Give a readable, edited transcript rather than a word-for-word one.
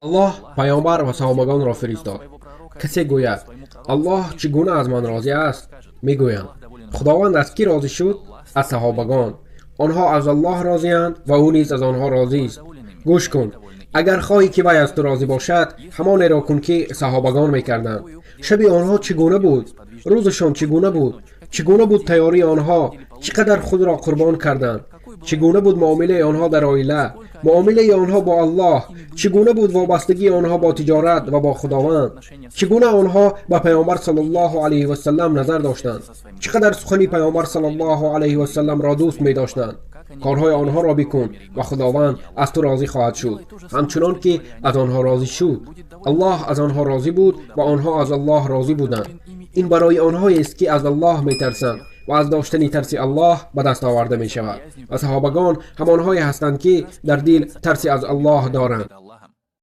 الله پیامبر و صحابگان را فرستاد. کسی گوید الله چگونه از من راضی است؟ میگویند خداوند از کی راضی شد؟ از صحابگان. آنها از الله راضی اند و او نیز از آنها راضی است. گوش کن، اگر خواهی که وی از تو راضی باشد، همان را کن که صحابگان میکردند. شب آنها چگونه بود؟ روزشان چگونه بود؟ چگونه بود تیاری آنها؟ چقدر خود را قربان کردند؟ چگونه بود معامله آنها در عائله؟ معامله آنها با الله؟ چگونه بود وابستگی آنها با تجارت و با خداوند؟ چگونه آنها با پیامبر صلی الله علیه و سلم نظر داشتند؟ چقدر سخن پیامبر صلی الله علیه و سلم را دوست می داشتند؟ کارهای آنها را بکن و خداوند از تو راضی خواهد شد، همچنان که از آنها راضی شد. الله از آنها راضی بود و آنها از الله راضی بودند. این برای آنهایی است که از الله می ترسند و از داشتن ترس الله به دست آورده می شود. و صحابگان همانهایی هستند که در دل ترس از الله دارند.